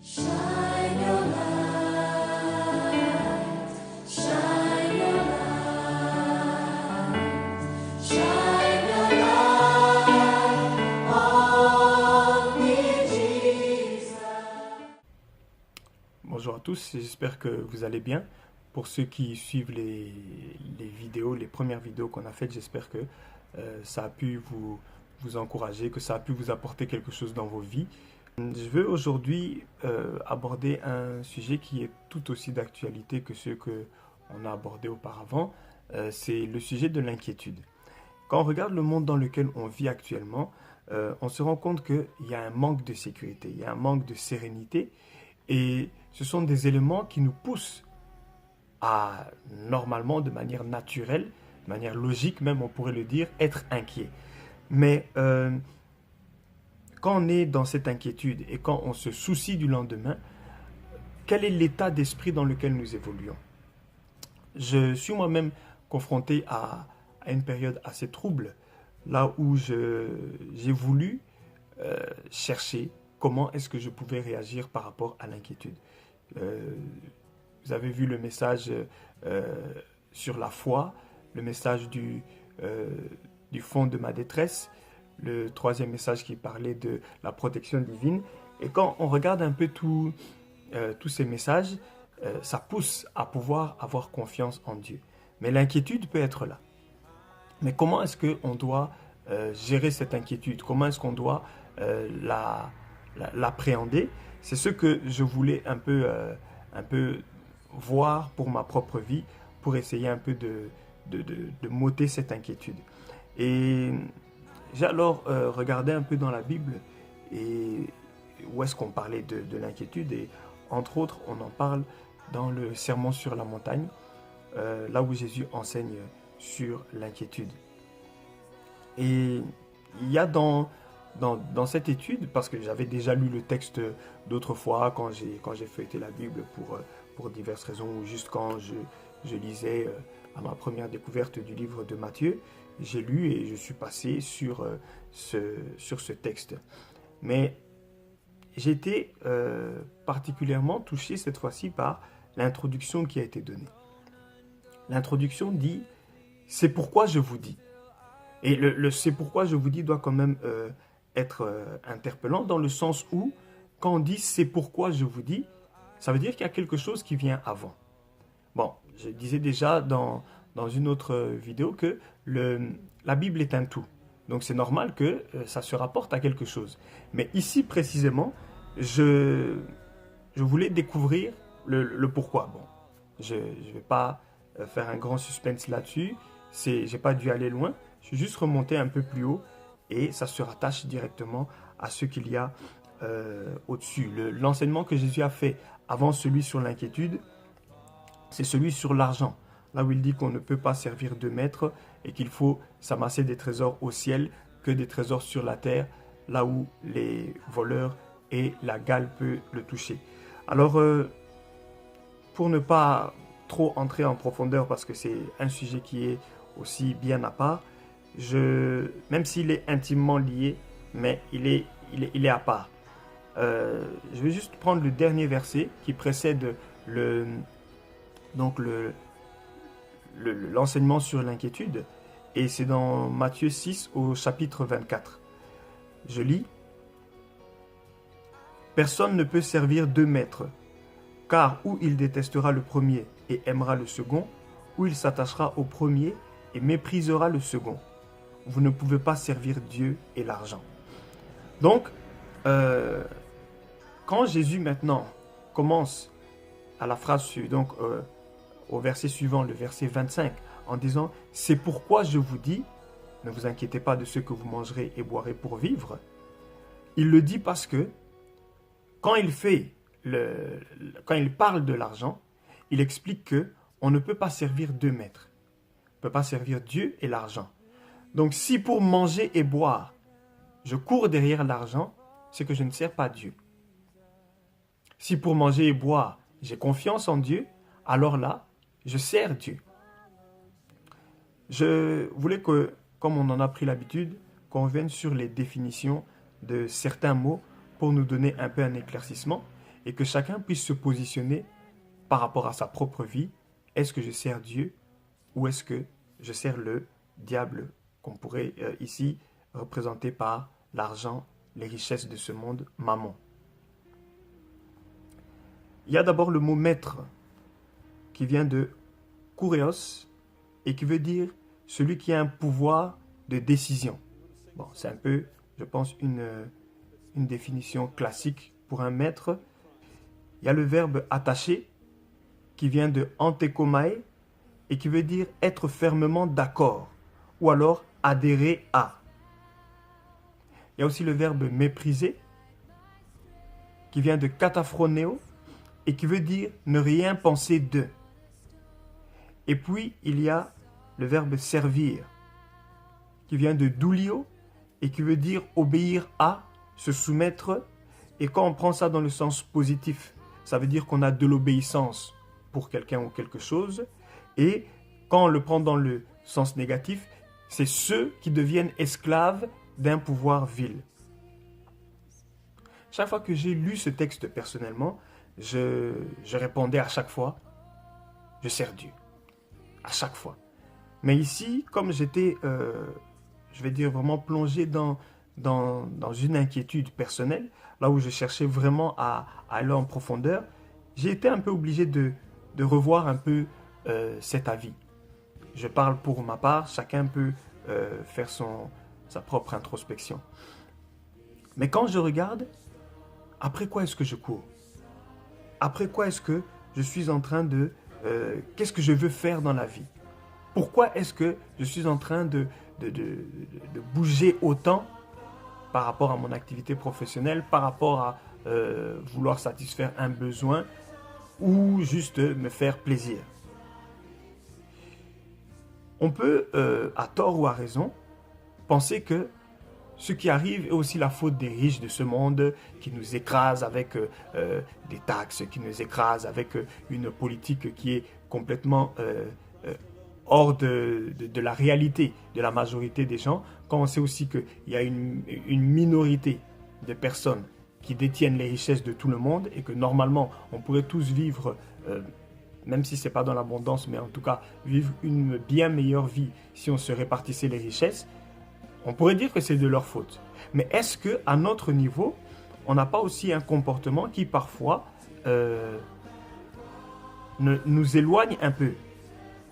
Shine your light, shine your light, shine your light on me, Jesus. Bonjour à tous, j'espère que vous allez bien. Pour ceux qui suivent les vidéos, les premières vidéos qu'on a faites, j'espère que ça a pu vous encourager, que ça a pu vous apporter quelque chose dans vos vies. Je veux aujourd'hui aborder un sujet qui est tout aussi d'actualité que ceux qu'on a abordés auparavant. C'est le sujet de l'inquiétude. Quand on regarde le monde dans lequel on vit actuellement, on se rend compte qu'il y a un manque de sécurité, il y a un manque de sérénité. Et ce sont des éléments qui nous poussent à, normalement, de manière naturelle, de manière logique même, on pourrait le dire, être inquiet. Mais quand on est dans cette inquiétude et quand on se soucie du lendemain, quel est l'état d'esprit dans lequel nous évoluons? Je suis moi-même confronté à une période assez trouble, là où j'ai voulu chercher comment est-ce que je pouvais réagir par rapport à l'inquiétude. Euh, Vous avez vu le message sur la foi, le message du fond de ma détresse, le troisième message qui parlait de la protection divine. Et quand on regarde un peu tous ces messages, ça pousse à pouvoir avoir confiance en Dieu. Mais l'inquiétude peut être là. Mais comment est-ce qu'on doit gérer cette inquiétude? Comment est-ce qu'on doit l'appréhender? C'est ce que je voulais un peu voir pour ma propre vie, pour essayer un peu de m'ôter cette inquiétude. Et j'ai alors regardé un peu dans la Bible et où est-ce qu'on parlait de l'inquiétude. Et entre autres, on en parle dans le Sermon sur la montagne, là où Jésus enseigne sur l'inquiétude. Et il y a dans cette étude, parce que j'avais déjà lu le texte d'autres fois quand j'ai feuilleté la Bible pour diverses raisons, ou juste quand je lisais à ma première découverte du livre de Matthieu, j'ai lu et je suis passé sur ce texte. Mais j'ai été particulièrement touché cette fois-ci par l'introduction qui a été donnée. L'introduction dit « C'est pourquoi je vous dis ». Et le c'est pourquoi je vous dis doit quand même être interpellant dans le sens où, quand on dit c'est pourquoi je vous dis, ça veut dire qu'il y a quelque chose qui vient avant. Bon, je disais déjà dans une autre vidéo que la Bible est un tout. Donc c'est normal que ça se rapporte à quelque chose. Mais ici précisément, je voulais découvrir le pourquoi. Bon, je ne vais pas faire un grand suspense là-dessus. J'ai pas dû aller loin. Je suis juste remonté un peu plus haut et ça se rattache directement à ce qu'il y a au-dessus. L'enseignement que Jésus a fait avant celui sur l'inquiétude, c'est celui sur l'argent. Là où il dit qu'on ne peut pas servir de maître et qu'il faut s'amasser des trésors au ciel que des trésors sur la terre, là où les voleurs et la gale peuvent le toucher. Alors, pour ne pas trop entrer en profondeur, parce que c'est un sujet qui est aussi bien à part, même s'il est intimement lié, mais il est à part. Je vais juste prendre le dernier verset qui précède l'enseignement sur l'inquiétude, et c'est dans Matthieu 6 au chapitre 24. Je lis: Personne ne peut servir deux maîtres, car ou il détestera le premier et aimera le second, ou il s'attachera au premier et méprisera le second. Vous ne pouvez pas servir Dieu et l'argent. Donc, quand Jésus maintenant commence à la phrase, donc au verset suivant, le verset 25, en disant « C'est pourquoi je vous dis, ne vous inquiétez pas de ce que vous mangerez et boirez pour vivre », il le dit parce que quand il parle de l'argent, il explique que on ne peut pas servir deux maîtres. On ne peut pas servir Dieu et l'argent. Donc si pour manger et boire, je cours derrière l'argent, c'est que je ne sers pas Dieu. Si pour manger et boire, j'ai confiance en Dieu, alors là, je sers Dieu. Je voulais que, comme on en a pris l'habitude, qu'on revienne sur les définitions de certains mots pour nous donner un peu un éclaircissement. et que chacun puisse se positionner par rapport à sa propre vie. Est-ce que je sers Dieu ou est-ce que je sers le diable, qu'on pourrait ici représenter par l'argent, les richesses de ce monde, mammon. Il y a d'abord le mot maître qui vient de kurios et qui veut dire celui qui a un pouvoir de décision. Bon, c'est un peu, je pense, une définition classique pour un maître. Il y a le verbe attaché qui vient de antekomae et qui veut dire être fermement d'accord ou alors adhérer à. Il y a aussi le verbe mépriser qui vient de kataphroneo et qui veut dire ne rien penser d'eux. Et puis il y a le verbe servir qui vient de doulio et qui veut dire obéir à, se soumettre. Et quand on prend ça dans le sens positif, ça veut dire qu'on a de l'obéissance pour quelqu'un ou quelque chose. Et quand on le prend dans le sens négatif, c'est ceux qui deviennent esclaves d'un pouvoir vil. Chaque fois que j'ai lu ce texte personnellement, je répondais à chaque fois, je sers Dieu. À chaque fois. Mais ici, comme j'étais, je vais dire, vraiment plongé dans une inquiétude personnelle, là où je cherchais vraiment à aller en profondeur, j'ai été un peu obligé de revoir un peu cet avis. Je parle pour ma part, chacun peut faire sa propre introspection. Mais quand je regarde, après quoi est-ce que je cours? Après quoi est-ce que je suis en train de... qu'est-ce que je veux faire dans la vie? Pourquoi est-ce que je suis en train de bouger autant par rapport à mon activité professionnelle, par rapport à vouloir satisfaire un besoin ou juste me faire plaisir? On peut, à tort ou à raison, penser que ce qui arrive est aussi la faute des riches de ce monde qui nous écrasent avec des taxes, qui nous écrasent avec une politique qui est complètement hors de la réalité de la majorité des gens, quand on sait aussi qu'il y a une minorité de personnes qui détiennent les richesses de tout le monde et que normalement on pourrait tous vivre, même si ce n'est pas dans l'abondance, mais en tout cas vivre une bien meilleure vie si on se répartissait les richesses. On pourrait dire que c'est de leur faute. Mais est-ce qu'à notre niveau, on n'a pas aussi un comportement qui parfois nous éloigne un peu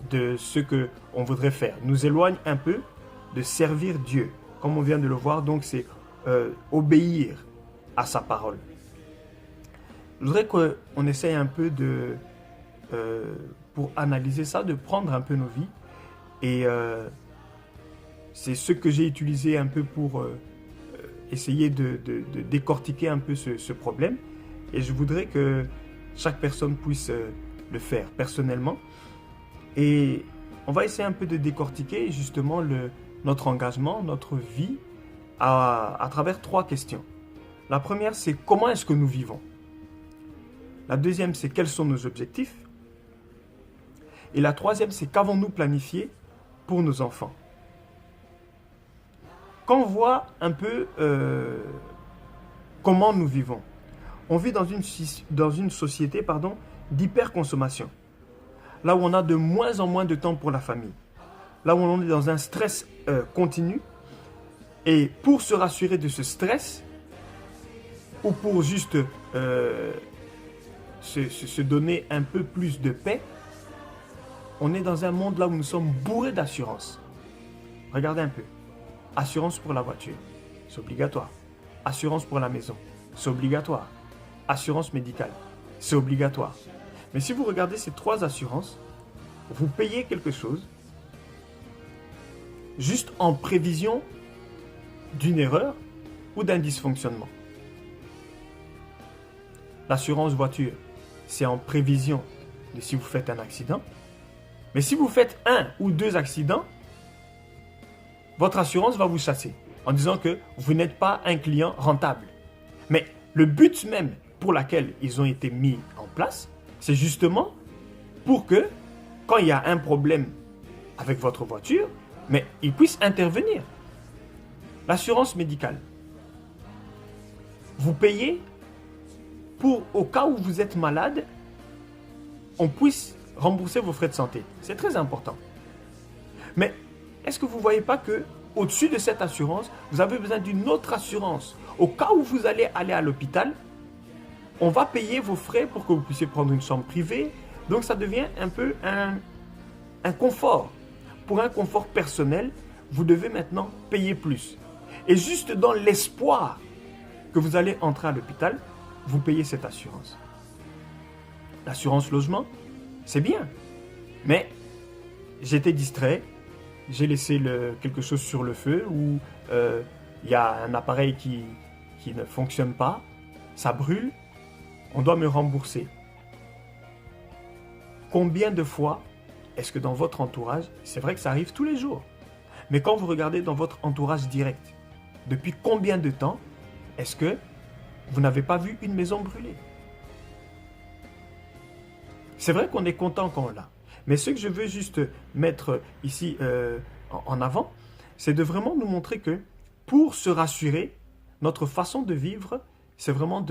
de ce qu'on voudrait faire, nous éloigne un peu de servir Dieu? Comme on vient de le voir, donc c'est obéir à sa parole. Je voudrais qu'on essaye un peu pour analyser ça, de prendre un peu nos vies et... c'est ce que j'ai utilisé un peu pour essayer de décortiquer un peu ce problème. Et je voudrais que chaque personne puisse le faire personnellement. Et on va essayer un peu de décortiquer justement notre engagement, notre vie à travers 3 questions. La première, c'est comment est-ce que nous vivons? La deuxième, c'est quels sont nos objectifs? Et la troisième, c'est qu'avons-nous planifié pour nos enfants? Quand on voit un peu comment nous vivons, on vit dans une société d'hyperconsommation. Là où on a de moins en moins de temps pour la famille. Là où on est dans un stress continu. Et pour se rassurer de ce stress, ou pour juste se donner un peu plus de paix, on est dans un monde là où nous sommes bourrés d'assurance. Regardez un peu. Assurance pour la voiture, c'est obligatoire. Assurance pour la maison, c'est obligatoire. Assurance médicale, c'est obligatoire. Mais si vous regardez ces 3 assurances, vous payez quelque chose juste en prévision d'une erreur ou d'un dysfonctionnement. L'assurance voiture, c'est en prévision de si vous faites un accident. Mais si vous faites 1 ou 2 accidents, votre assurance va vous chasser en disant que vous n'êtes pas un client rentable. Mais le but même pour lequel ils ont été mis en place, c'est justement pour que, quand il y a un problème avec votre voiture, mais ils puissent intervenir. L'assurance médicale. Vous payez pour, au cas où vous êtes malade, on puisse rembourser vos frais de santé. C'est très important. Mais est-ce que vous ne voyez pas que au-dessus de cette assurance, vous avez besoin d'une autre assurance? Au cas où vous allez aller à l'hôpital, on va payer vos frais pour que vous puissiez prendre une chambre privée. Donc ça devient un peu un confort. Pour un confort personnel, vous devez maintenant payer plus. Et juste dans l'espoir que vous allez entrer à l'hôpital, vous payez cette assurance. L'assurance logement, c'est bien. Mais j'étais distrait, j'ai laissé quelque chose sur le feu ou il y a un appareil qui ne fonctionne pas, ça brûle, on doit me rembourser. Combien de fois est-ce que dans votre entourage, c'est vrai que ça arrive tous les jours, mais quand vous regardez dans votre entourage direct, depuis combien de temps est-ce que vous n'avez pas vu une maison brûler? C'est vrai qu'on est content quand on l'a, mais ce que je veux juste mettre ici en avant, c'est de vraiment nous montrer que pour se rassurer, notre façon de vivre, c'est vraiment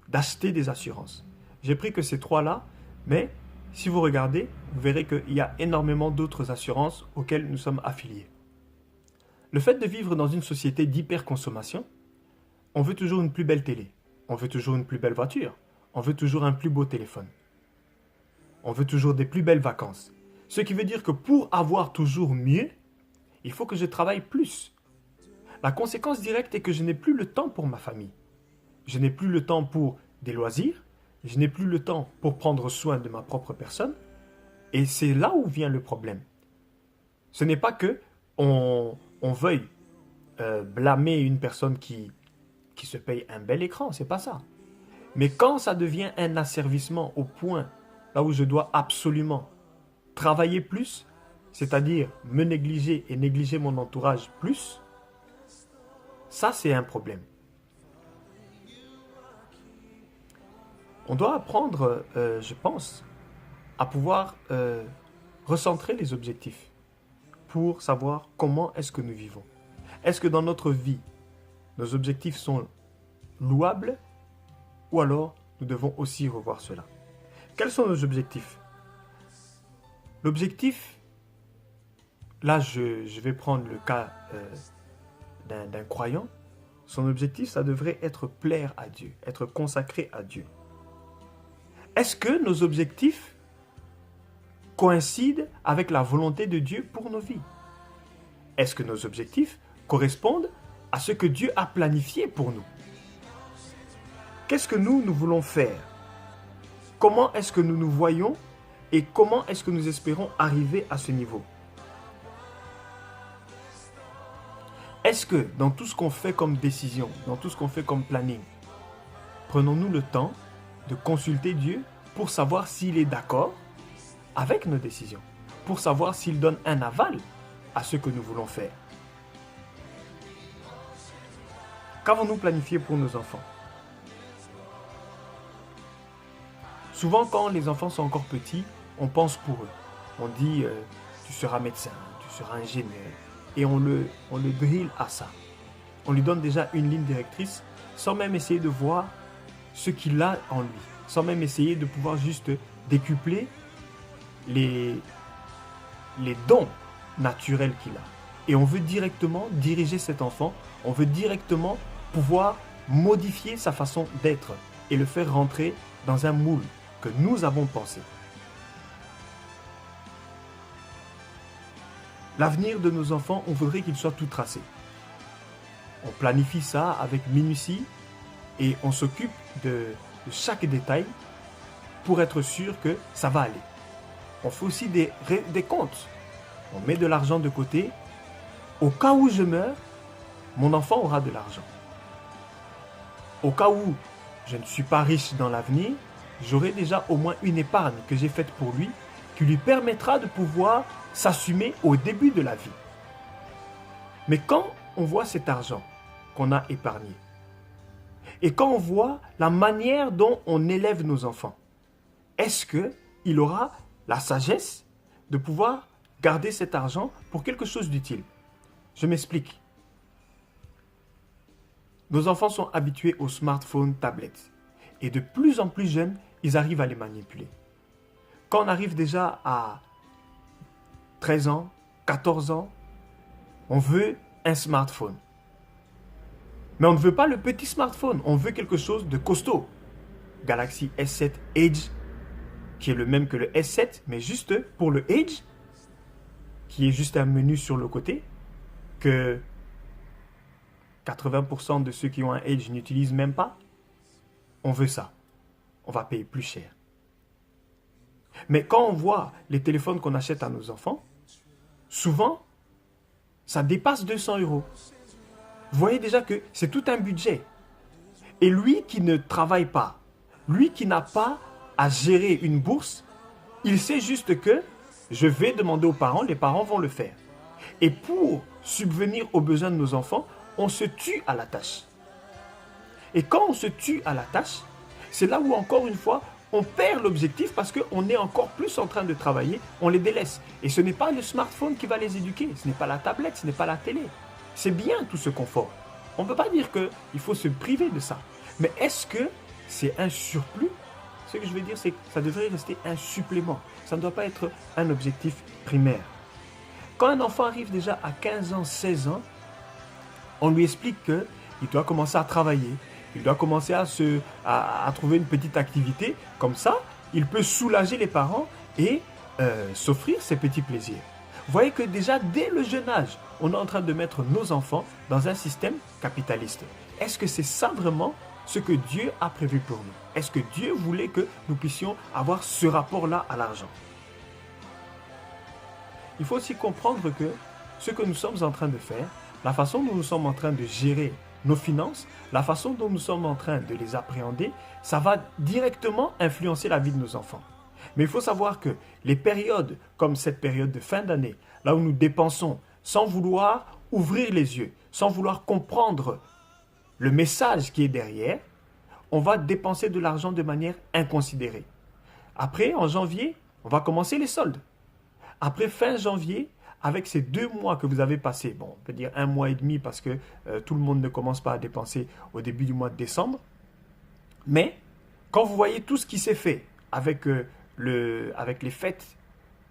d'acheter des assurances. J'ai pris que ces trois-là, mais si vous regardez, vous verrez qu'il y a énormément d'autres assurances auxquelles nous sommes affiliés. Le fait de vivre dans une société d'hyperconsommation, on veut toujours une plus belle télé, on veut toujours une plus belle voiture, on veut toujours un plus beau téléphone, on veut toujours des plus belles vacances. Ce qui veut dire que pour avoir toujours mieux, il faut que je travaille plus. La conséquence directe est que je n'ai plus le temps pour ma famille. Je n'ai plus le temps pour des loisirs, je n'ai plus le temps pour prendre soin de ma propre personne. Et c'est là où vient le problème. Ce n'est pas que on veuille blâmer une personne qui se paye un bel écran, c'est pas ça. Mais quand ça devient un asservissement au point là où je dois absolument travailler plus, c'est-à-dire me négliger et négliger mon entourage plus, ça c'est un problème. On doit apprendre, je pense, à pouvoir recentrer les objectifs pour savoir comment est-ce que nous vivons. Est-ce que dans notre vie, nos objectifs sont louables ou alors nous devons aussi revoir cela? Quels sont nos objectifs? L'objectif, là je vais prendre le cas d'un croyant, son objectif ça devrait être plaire à Dieu, être consacré à Dieu. Est-ce que nos objectifs coïncident avec la volonté de Dieu pour nos vies? Est-ce que nos objectifs correspondent à ce que Dieu a planifié pour nous? Qu'est-ce que nous voulons faire? Comment est-ce que nous nous voyons et comment est-ce que nous espérons arriver à ce niveau? Est-ce que dans tout ce qu'on fait comme décision, dans tout ce qu'on fait comme planning, prenons-nous le temps de consulter Dieu pour savoir s'il est d'accord avec nos décisions, pour savoir s'il donne un aval à ce que nous voulons faire? Qu'avons-nous planifié pour nos enfants? Souvent, quand les enfants sont encore petits, on pense pour eux. On dit, tu seras médecin, tu seras ingénieur. Et on le drille à ça. On lui donne déjà une ligne directrice sans même essayer de voir ce qu'il a en lui. Sans même essayer de pouvoir juste décupler les dons naturels qu'il a. Et on veut directement diriger cet enfant. On veut directement pouvoir modifier sa façon d'être et le faire rentrer dans un moule que nous avons pensé. L'avenir de nos enfants, on voudrait qu'il soit tout tracé. On planifie ça avec minutie et on s'occupe de chaque détail pour être sûr que ça va aller. On fait aussi des comptes. On met de l'argent de côté. Au cas où je meurs, mon enfant aura de l'argent. Au cas où je ne suis pas riche dans l'avenir, j'aurai déjà au moins une épargne que j'ai faite pour lui qui lui permettra de pouvoir s'assumer au début de la vie. Mais quand on voit cet argent qu'on a épargné, et quand on voit la manière dont on élève nos enfants, est-ce qu'il aura la sagesse de pouvoir garder cet argent pour quelque chose d'utile? Je m'explique. Nos enfants sont habitués aux smartphones, tablettes. Et de plus en plus jeunes, ils arrivent à les manipuler. Quand on arrive déjà à 13 ans, 14 ans, on veut un smartphone. Mais on ne veut pas le petit smartphone, on veut quelque chose de costaud. Galaxy S7 Edge, qui est le même que le S7, mais juste pour le Edge, qui est juste un menu sur le côté, que 80% de ceux qui ont un Edge n'utilisent même pas. On veut ça. On va payer plus cher. Mais quand on voit les téléphones qu'on achète à nos enfants, souvent, ça dépasse 200 euros. Vous voyez déjà que c'est tout un budget. Et lui qui ne travaille pas, lui qui n'a pas à gérer une bourse, il sait juste que je vais demander aux parents, les parents vont le faire. Et pour subvenir aux besoins de nos enfants, on se tue à la tâche. Et quand on se tue à la tâche, c'est là où encore une fois, on perd l'objectif parce qu'on est encore plus en train de travailler, on les délaisse. Et ce n'est pas le smartphone qui va les éduquer, ce n'est pas la tablette, ce n'est pas la télé. C'est bien tout ce confort. On ne peut pas dire qu'il faut se priver de ça. Mais est-ce que c'est un surplus? Ce que je veux dire, c'est que ça devrait rester un supplément. Ça ne doit pas être un objectif primaire. Quand un enfant arrive déjà à 15 ans, 16 ans, on lui explique qu'il doit commencer à travailler, il doit commencer à trouver une petite activité. Comme ça, il peut soulager les parents et s'offrir ses petits plaisirs. Vous voyez que déjà, dès le jeune âge, on est en train de mettre nos enfants dans un système capitaliste. Est-ce que c'est ça vraiment ce que Dieu a prévu pour nous? Est-ce que Dieu voulait que nous puissions avoir ce rapport-là à l'argent? Il faut aussi comprendre que ce que nous sommes en train de faire, la façon dont nous sommes en train de gérer nos finances, la façon dont nous sommes en train de les appréhender, ça va directement influencer la vie de nos enfants. Mais il faut savoir que les périodes comme cette période de fin d'année, là où nous dépensons sans vouloir ouvrir les yeux, sans vouloir comprendre le message qui est derrière, on va dépenser de l'argent de manière inconsidérée. Après, en janvier, on va commencer les soldes. Après fin janvier, avec ces 2 mois que vous avez passés, bon, on peut dire 1 mois et demi parce que tout le monde ne commence pas à dépenser au début du mois de décembre. Mais quand vous voyez tout ce qui s'est fait avec les fêtes,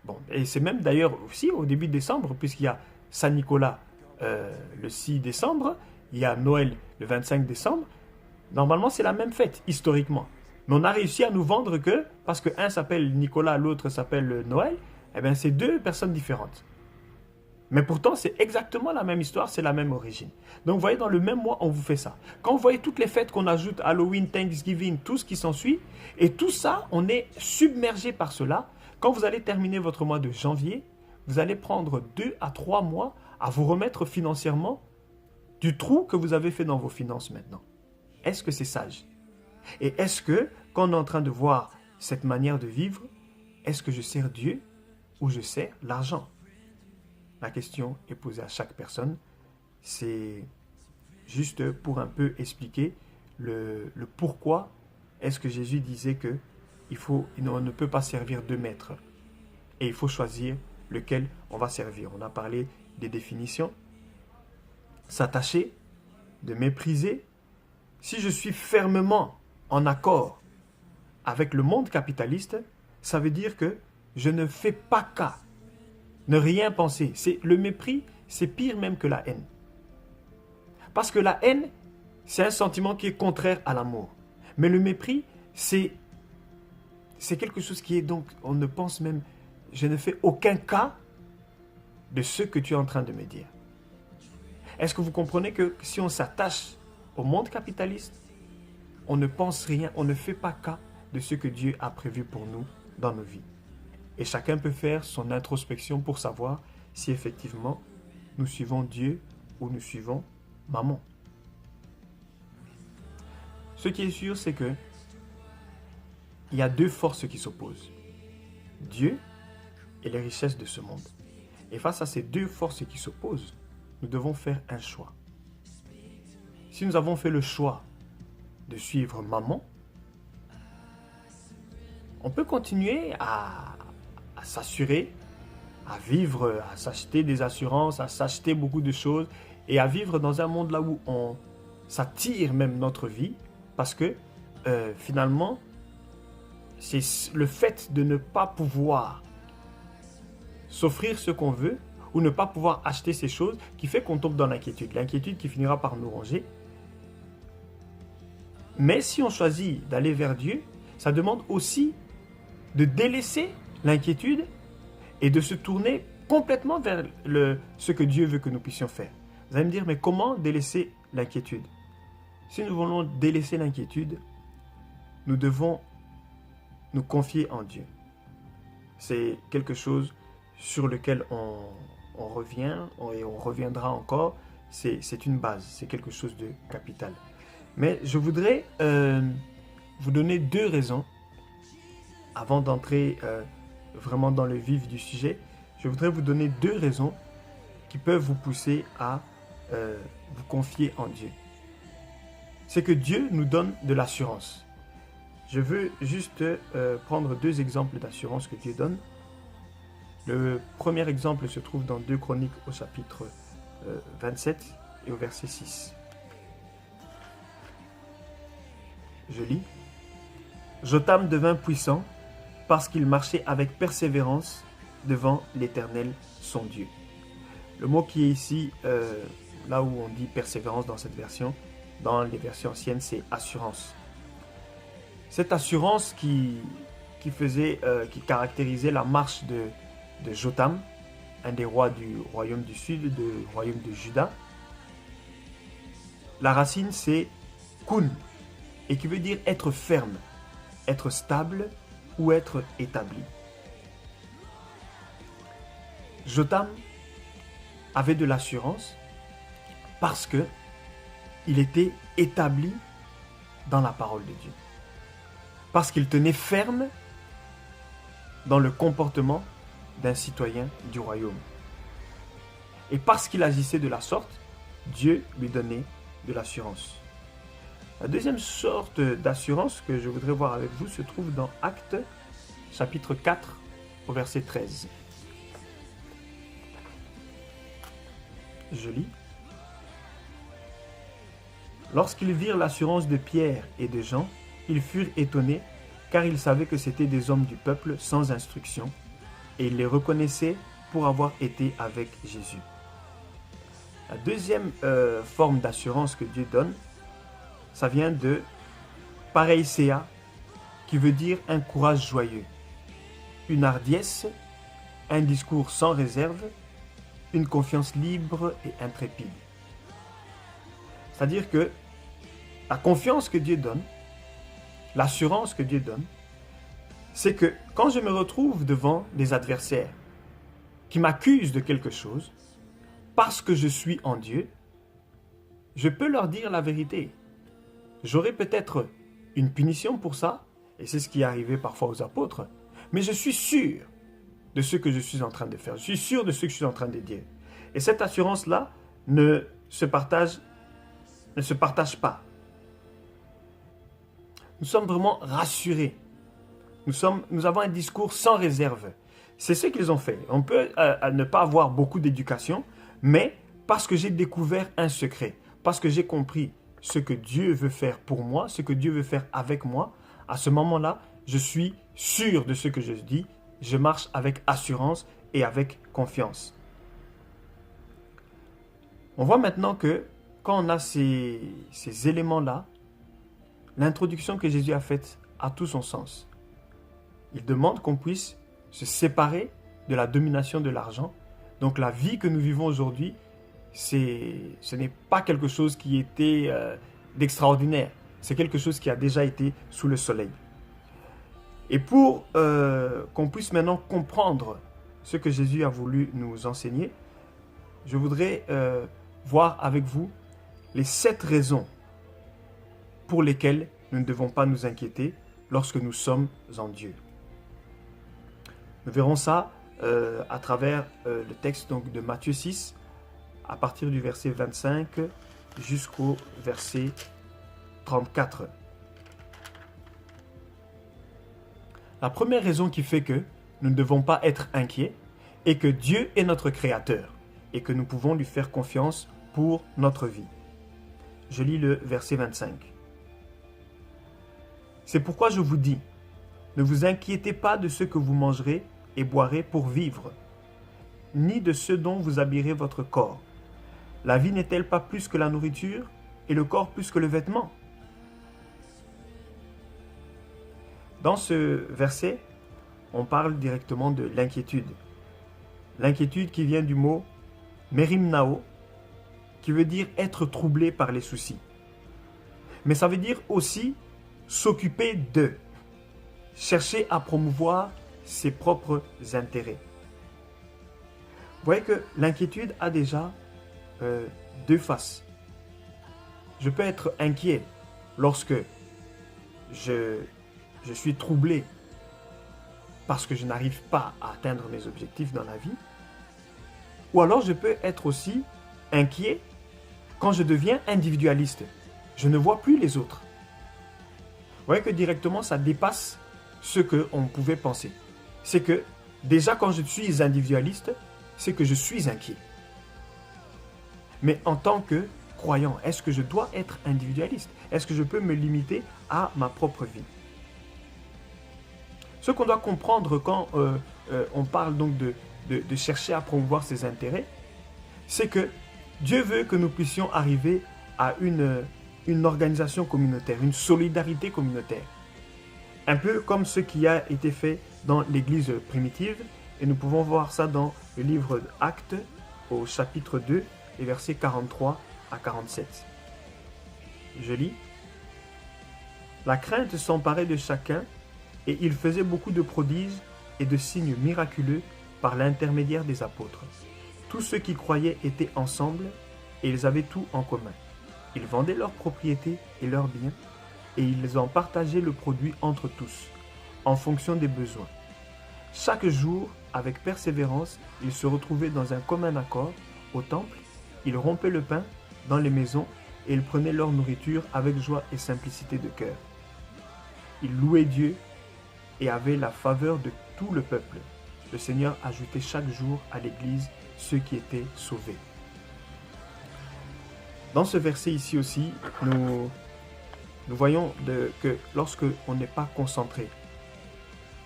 bon, et c'est même d'ailleurs aussi au début de décembre, puisqu'il y a Saint-Nicolas le 6 décembre, il y a Noël le 25 décembre, normalement c'est la même fête, historiquement. Mais on a réussi à nous vendre que, parce que un s'appelle Nicolas, l'autre s'appelle Noël, eh bien c'est 2 personnes différentes. Mais pourtant, c'est exactement la même histoire, c'est la même origine. Donc, vous voyez, dans le même mois, on vous fait ça. Quand vous voyez toutes les fêtes qu'on ajoute, Halloween, Thanksgiving, tout ce qui s'ensuit, et tout ça, on est submergé par cela. Quand vous allez terminer votre mois de janvier, vous allez prendre 2 à 3 mois à vous remettre financièrement du trou que vous avez fait dans vos finances maintenant. Est-ce que c'est sage? Et est-ce que, quand on est en train de voir cette manière de vivre, est-ce que je sers Dieu ou je sers l'argent? La question est posée à chaque personne. C'est juste pour un peu expliquer le pourquoi est-ce que Jésus disait que on ne peut pas servir 2 maîtres. Et il faut choisir lequel on va servir. On a parlé des définitions. S'attacher, de mépriser. Si je suis fermement en accord avec le monde capitaliste, ça veut dire que je ne fais pas cas. Ne rien penser. Le mépris, c'est pire même que la haine. Parce que la haine, c'est un sentiment qui est contraire à l'amour. Mais le mépris, c'est quelque chose qui est donc, on ne pense même, je ne fais aucun cas de ce que tu es en train de me dire. Est-ce que vous comprenez que si on s'attache au monde capitaliste, on ne pense rien, on ne fait pas cas de ce que Dieu a prévu pour nous dans nos vies. Et chacun peut faire son introspection pour savoir si effectivement nous suivons Dieu ou nous suivons maman. Ce qui est sûr, c'est que il y a 2 forces qui s'opposent. Dieu et les richesses de ce monde. Et face à ces 2 forces qui s'opposent, nous devons faire un choix. Si nous avons fait le choix de suivre maman, on peut continuer à s'assurer, à vivre, à s'acheter des assurances, à s'acheter beaucoup de choses et à vivre dans un monde là où ça tire même notre vie parce que finalement, c'est le fait de ne pas pouvoir s'offrir ce qu'on veut ou ne pas pouvoir acheter ces choses qui fait qu'on tombe dans l'inquiétude. L'inquiétude qui finira par nous ronger. Mais si on choisit d'aller vers Dieu, ça demande aussi de délaisser l'inquiétude et de se tourner complètement vers ce que Dieu veut que nous puissions faire. Vous allez me dire, mais comment délaisser l'inquiétude? Si nous voulons délaisser l'inquiétude, nous devons nous confier en Dieu. C'est quelque chose sur lequel on revient et on reviendra encore. C'est une base, c'est quelque chose de capital. Mais je voudrais vous donner 2 raisons avant d'entrer vraiment dans le vif du sujet. Je voudrais vous donner 2 raisons qui peuvent vous pousser à vous confier en Dieu. C'est que Dieu nous donne de l'assurance. Je veux juste prendre 2 exemples d'assurance que Dieu donne. Le premier exemple se trouve dans 2 Chroniques au chapitre 27 et au verset 6. Je lis. Jotam devint puissant parce qu'il marchait avec persévérance devant l'Éternel son Dieu. Le mot qui est ici, là où on dit persévérance dans cette version, dans les versions anciennes, c'est assurance. Cette assurance qui caractérisait la marche de Jotam, un des rois du royaume du sud, du royaume de Juda. La racine, c'est kun, et qui veut dire être ferme, être stable ou être établi. Jotam avait de l'assurance parce que il était établi dans la parole de Dieu. Parce qu'il tenait ferme dans le comportement d'un citoyen du royaume. Et parce qu'il agissait de la sorte, Dieu lui donnait de l'assurance. La deuxième sorte d'assurance que je voudrais voir avec vous se trouve dans Actes, chapitre 4, au verset 13. Je lis. Lorsqu'ils virent l'assurance de Pierre et de Jean, ils furent étonnés, car ils savaient que c'étaient des hommes du peuple sans instruction, et ils les reconnaissaient pour avoir été avec Jésus. La deuxième forme d'assurance que Dieu donne, ça vient de pareiséa, qui veut dire un courage joyeux, une hardiesse, un discours sans réserve, une confiance libre et intrépide. C'est-à-dire que la confiance que Dieu donne, l'assurance que Dieu donne, c'est que quand je me retrouve devant des adversaires qui m'accusent de quelque chose, parce que je suis en Dieu, je peux leur dire la vérité. J'aurai peut-être une punition pour ça, et c'est ce qui est arrivé parfois aux apôtres, mais je suis sûr de ce que je suis en train de faire. Je suis sûr de ce que je suis en train de dire. Et cette assurance-là ne se partage pas. Nous sommes vraiment rassurés. Nous avons un discours sans réserve. C'est ce qu'ils ont fait. On peut ne pas avoir beaucoup d'éducation, mais parce que j'ai découvert un secret, parce que j'ai compris ce que Dieu veut faire pour moi, ce que Dieu veut faire avec moi, à ce moment-là, je suis sûr de ce que je dis. Je marche avec assurance et avec confiance. On voit maintenant que quand on a ces éléments-là, l'introduction que Jésus a faite a tout son sens. Il demande qu'on puisse se séparer de la domination de l'argent. Donc la vie que nous vivons aujourd'hui, ce n'est pas quelque chose qui était d'extraordinaire. C'est quelque chose qui a déjà été sous le soleil. Et pour qu'on puisse maintenant comprendre ce que Jésus a voulu nous enseigner, je voudrais voir avec vous les 7 raisons pour lesquelles nous ne devons pas nous inquiéter lorsque nous sommes en Dieu. Nous verrons ça à travers le texte donc, de Matthieu 6, à partir du verset 25 jusqu'au verset 34. La première raison qui fait que nous ne devons pas être inquiets est que Dieu est notre Créateur et que nous pouvons lui faire confiance pour notre vie. Je lis le verset 25. C'est pourquoi je vous dis, ne vous inquiétez pas de ce que vous mangerez et boirez pour vivre, ni de ce dont vous habillerez votre corps. La vie n'est-elle pas plus que la nourriture et le corps plus que le vêtement? Dans ce verset, on parle directement de l'inquiétude. L'inquiétude qui vient du mot merimnao, qui veut dire être troublé par les soucis. Mais ça veut dire aussi s'occuper de, chercher à promouvoir ses propres intérêts. Vous voyez que l'inquiétude a déjà deux faces. Je peux être inquiet lorsque je suis troublé parce que je n'arrive pas à atteindre mes objectifs dans la vie. Ou alors je peux être aussi inquiet quand je deviens individualiste. Je ne vois plus les autres. Vous voyez que directement ça dépasse ce qu'on pouvait penser. C'est que déjà quand je suis individualiste, c'est que je suis inquiet. Mais en tant que croyant, est-ce que je dois être individualiste? Est-ce que je peux me limiter à ma propre vie? Ce qu'on doit comprendre quand on parle donc de chercher à promouvoir ses intérêts, c'est que Dieu veut que nous puissions arriver à une organisation communautaire, une solidarité communautaire. Un peu comme ce qui a été fait dans l'Église primitive, et nous pouvons voir ça dans le livre d'Actes au chapitre 2, les versets 43 à 47. Je lis. La crainte s'emparait de chacun, et il faisait beaucoup de prodiges et de signes miraculeux par l'intermédiaire des apôtres. Tous ceux qui croyaient étaient ensemble et ils avaient tout en commun. Ils vendaient leurs propriétés et leurs biens et ils en partageaient le produit entre tous, en fonction des besoins. Chaque jour, avec persévérance, ils se retrouvaient dans un commun accord au temple, ils rompaient le pain dans les maisons et ils prenaient leur nourriture avec joie et simplicité de cœur. Ils louaient Dieu et avaient la faveur de tout le peuple. Le Seigneur ajoutait chaque jour à l'Église ceux qui étaient sauvés. Dans ce verset ici aussi, nous voyons que lorsque on n'est pas concentré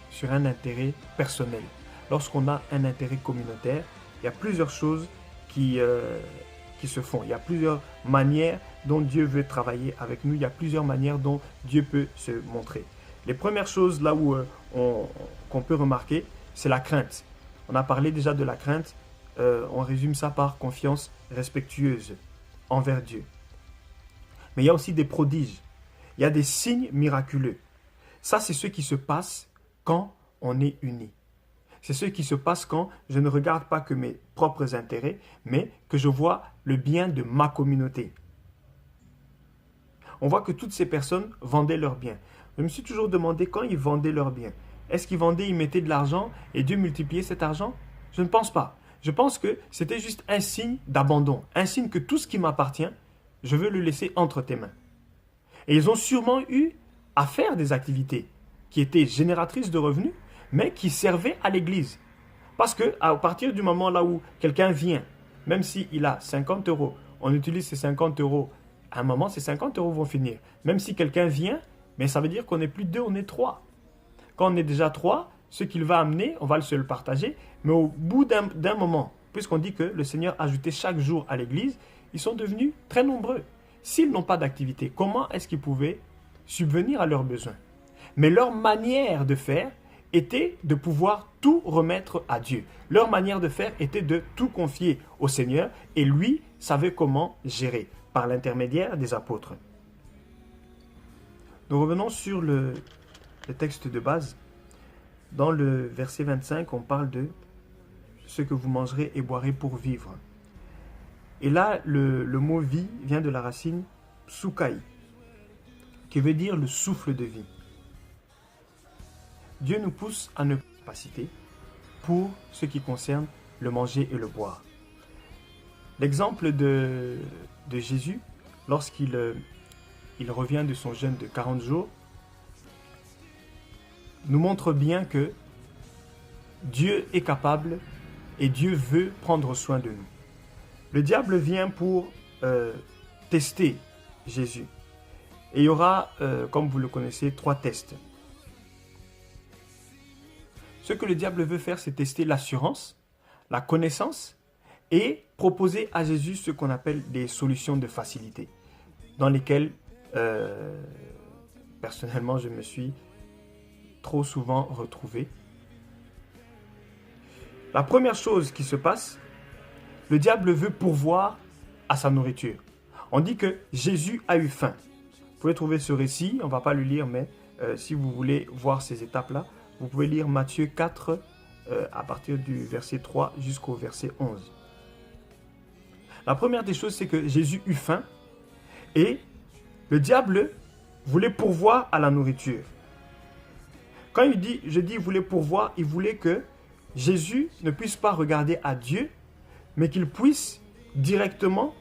sur un intérêt personnel, lorsqu'on a un intérêt communautaire, il y a plusieurs choses qui se font. Il y a plusieurs manières dont Dieu veut travailler avec nous. Il y a plusieurs manières dont Dieu peut se montrer. Les premières choses là où qu'on peut remarquer, c'est la crainte. On a parlé déjà de la crainte. On résume ça par confiance respectueuse envers Dieu. Mais il y a aussi des prodiges. Il y a des signes miraculeux. Ça, c'est ce qui se passe quand on est unis. C'est ce qui se passe quand je ne regarde pas que mes propres intérêts, mais que je vois le bien de ma communauté. On voit que toutes ces personnes vendaient leurs biens. Je me suis toujours demandé quand ils vendaient leurs biens. Est-ce qu'ils vendaient, ils mettaient de l'argent et Dieu multipliait cet argent? Je ne pense pas. Je pense que c'était juste un signe d'abandon, un signe que tout ce qui m'appartient, je veux le laisser entre tes mains. Et ils ont sûrement eu à faire des activités qui étaient génératrices de revenus, mais qui servaient à l'Église. Parce que à partir du moment là où quelqu'un vient, même s'il a 50 €, on utilise ces 50 €, à un moment, ces 50 € vont finir. Même si quelqu'un vient, mais ça veut dire qu'on n'est plus deux, on est trois. Quand on est déjà trois, ce qu'il va amener, on va se le partager. Mais au bout d'un moment, puisqu'on dit que le Seigneur ajoutait chaque jour à l'Église, ils sont devenus très nombreux. S'ils n'ont pas d'activité, comment est-ce qu'ils pouvaient subvenir à leurs besoins? Mais leur manière de faire était de pouvoir tout remettre à Dieu. Leur manière de faire était de tout confier au Seigneur et lui savait comment gérer par l'intermédiaire des apôtres. Nous revenons sur le texte de base. Dans le verset 25, on parle de ce que vous mangerez et boirez pour vivre. Et là, le mot vie vient de la racine psukai, qui veut dire le souffle de vie. Dieu nous pousse à ne pas citer pour ce qui concerne le manger et le boire. L'exemple de Jésus, lorsqu'il revient de son jeûne de 40 jours, nous montre bien que Dieu est capable et Dieu veut prendre soin de nous. Le diable vient pour tester Jésus. Et il y aura, comme vous le connaissez, 3 tests. Ce que le diable veut faire, c'est tester l'assurance, la connaissance et proposer à Jésus ce qu'on appelle des solutions de facilité, dans lesquelles, personnellement, je me suis trop souvent retrouvé. La première chose qui se passe, le diable veut pourvoir à sa nourriture. On dit que Jésus a eu faim. Vous pouvez trouver ce récit, on ne va pas le lire, mais si vous voulez voir ces étapes-là, vous pouvez lire Matthieu 4 à partir du verset 3 jusqu'au verset 11. La première des choses, c'est que Jésus eut faim et le diable voulait pourvoir à la nourriture. Quand je dis voulait pourvoir, il voulait que Jésus ne puisse pas regarder à Dieu, mais qu'il puisse directement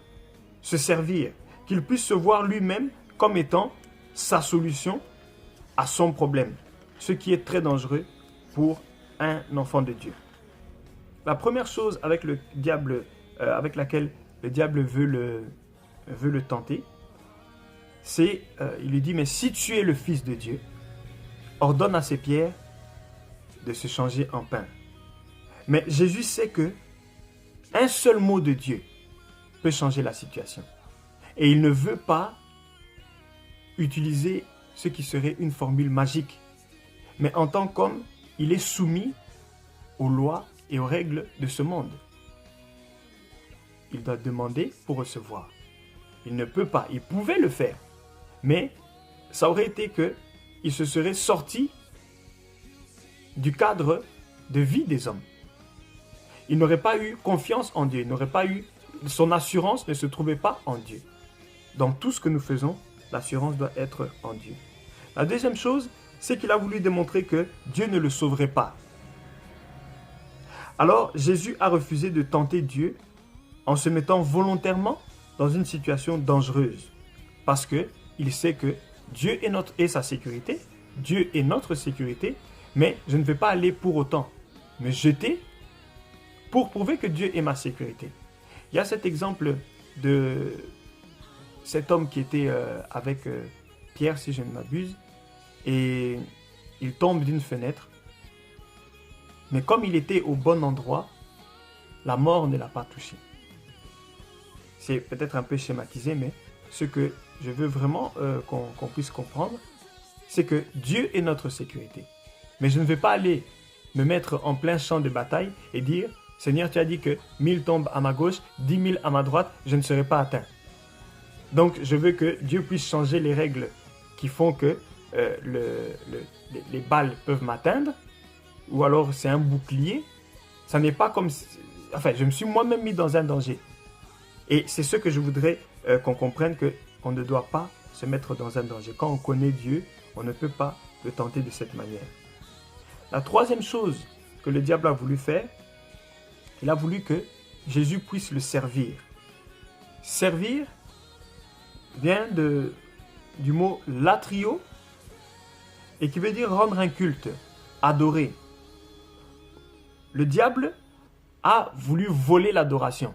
se servir, qu'il puisse se voir lui-même comme étant sa solution à son problème, ce qui est très dangereux pour un enfant de Dieu. La première chose avec laquelle le diable veut le tenter, c'est, il lui dit, mais si tu es le Fils de Dieu, ordonne à ces pierres de se changer en pain. Mais Jésus sait que un seul mot de Dieu peut changer la situation. Et il ne veut pas utiliser ce qui serait une formule magique. Mais en tant qu'homme, il est soumis aux lois et aux règles de ce monde. Il doit demander pour recevoir. Il ne peut pas. Il pouvait le faire. Mais ça aurait été qu'il se serait sorti du cadre de vie des hommes. Il n'aurait pas eu confiance en Dieu. Son assurance ne se trouvait pas en Dieu. Dans tout ce que nous faisons, l'assurance doit être en Dieu. La deuxième chose, c'est qu'il a voulu démontrer que Dieu ne le sauverait pas. Alors, Jésus a refusé de tenter Dieu en se mettant volontairement dans une situation dangereuse. Parce qu'il sait que Dieu est sa sécurité, Dieu est notre sécurité, mais je ne vais pas aller pour autant me jeter pour prouver que Dieu est ma sécurité. Il y a cet exemple de cet homme qui était avec Pierre, si je ne m'abuse, et il tombe d'une fenêtre. Mais comme il était au bon endroit, la mort ne l'a pas touché. C'est peut-être un peu schématisé, mais ce que je veux vraiment qu'on puisse comprendre, c'est que Dieu est notre sécurité. Mais je ne vais pas aller me mettre en plein champ de bataille et dire « Seigneur, tu as dit que 1000 tombent à ma gauche, 10 000 à ma droite, je ne serai pas atteint. » Donc, je veux que Dieu puisse changer les règles qui font que les balles peuvent m'atteindre, ou alors c'est un bouclier. Ça n'est pas comme... Enfin, je me suis moi-même mis dans un danger. Et c'est ce que je voudrais qu'on comprenne, qu'on ne doit pas se mettre dans un danger. Quand on connaît Dieu, on ne peut pas le tenter de cette manière. La troisième chose que le diable a voulu faire, il a voulu que Jésus puisse le servir. Servir vient du mot latrio et qui veut dire rendre un culte, adorer. Le diable a voulu voler l'adoration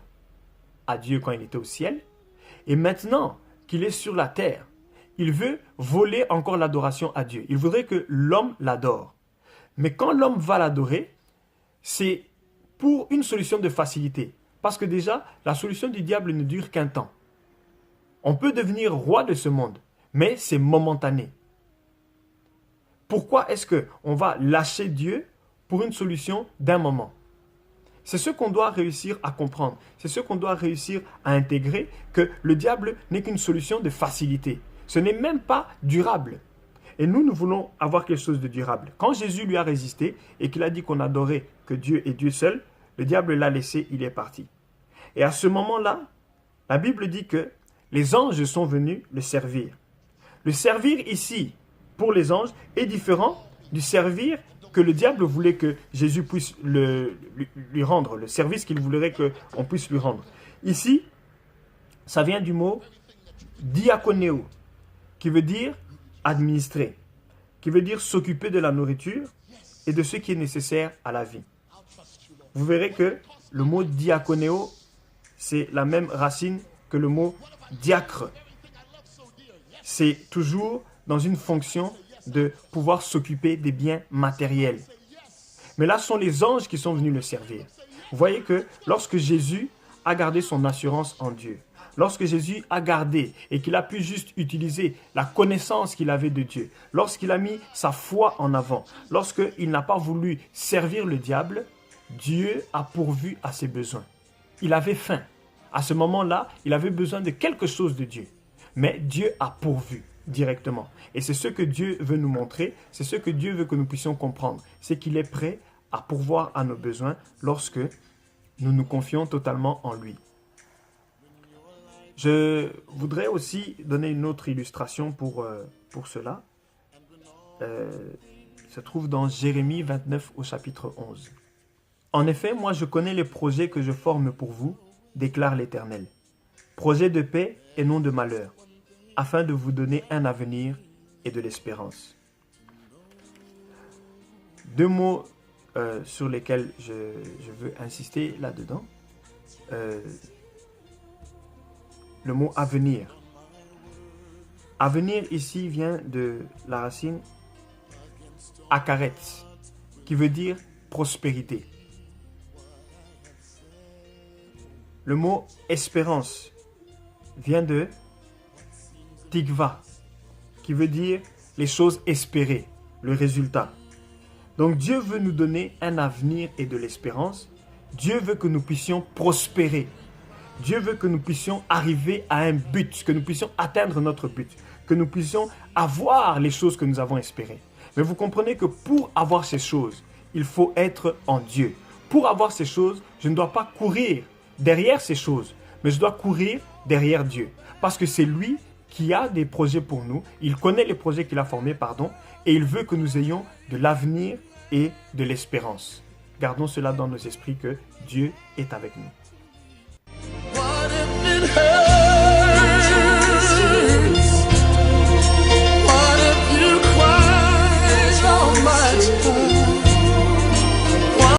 à Dieu quand il était au ciel, et maintenant qu'il est sur la terre, il veut voler encore l'adoration à Dieu. Il voudrait que l'homme l'adore. Mais quand l'homme va l'adorer, c'est pour une solution de facilité. Parce que déjà, la solution du diable ne dure qu'un temps. On peut devenir roi de ce monde, mais c'est momentané. Pourquoi est-ce qu'on va lâcher Dieu pour une solution d'un moment? C'est ce qu'on doit réussir à comprendre. C'est ce qu'on doit réussir à intégrer, que le diable n'est qu'une solution de facilité. Ce n'est même pas durable. Et nous voulons avoir quelque chose de durable. Quand Jésus lui a résisté et qu'il a dit qu'on adorait que Dieu est Dieu seul, le diable l'a laissé, il est parti. Et à ce moment-là, la Bible dit que les anges sont venus le servir. Le servir ici, pour les anges, est différent du servir que le diable voulait que Jésus puisse lui rendre, le service qu'il voudrait qu'on puisse lui rendre. Ici, ça vient du mot diakonéo, qui veut dire administrer, qui veut dire s'occuper de la nourriture et de ce qui est nécessaire à la vie. Vous verrez que le mot diakonéo, c'est la même racine que le mot diacre. c'est toujours dans une fonction de pouvoir s'occuper des biens matériels. Mais là, ce sont les anges qui sont venus le servir. Vous voyez que lorsque Jésus a gardé son assurance en Dieu, lorsque Jésus a gardé et qu'il a pu juste utiliser la connaissance qu'il avait de Dieu, lorsqu'il a mis sa foi en avant, lorsqu'il n'a pas voulu servir le diable, Dieu a pourvu à ses besoins. Il avait faim. À ce moment-là, il avait besoin de quelque chose de Dieu. Mais Dieu a pourvu directement. Et c'est ce que Dieu veut nous montrer, c'est ce que Dieu veut que nous puissions comprendre. C'est qu'il est prêt à pourvoir à nos besoins lorsque nous nous confions totalement en lui. Je voudrais aussi donner une autre illustration pour cela. Se trouve dans Jérémie 29 au chapitre 11. En effet, moi je connais les projets que je forme pour vous, déclare l'Éternel. Projets de paix et non de malheur, afin de vous donner un avenir et de l'espérance. Deux mots sur lesquels je veux insister là-dedans. Le mot avenir. Avenir ici vient de la racine akaret, qui veut dire prospérité. Le mot espérance vient de tikva, qui veut dire les choses espérées, le résultat. Donc Dieu veut nous donner un avenir et de l'espérance. Dieu veut que nous puissions prospérer. Dieu veut que nous puissions arriver à un but, que nous puissions atteindre notre but, que nous puissions avoir les choses que nous avons espérées. Mais vous comprenez que pour avoir ces choses, il faut être en Dieu. Pour avoir ces choses, je ne dois pas courir derrière ces choses, mais je dois courir derrière Dieu. Parce que c'est lui qui a des projets pour nous. Il connaît les projets qu'il a formés, et il veut que nous ayons de l'avenir et de l'espérance. Gardons cela dans nos esprits que Dieu est avec nous. What if it hurts?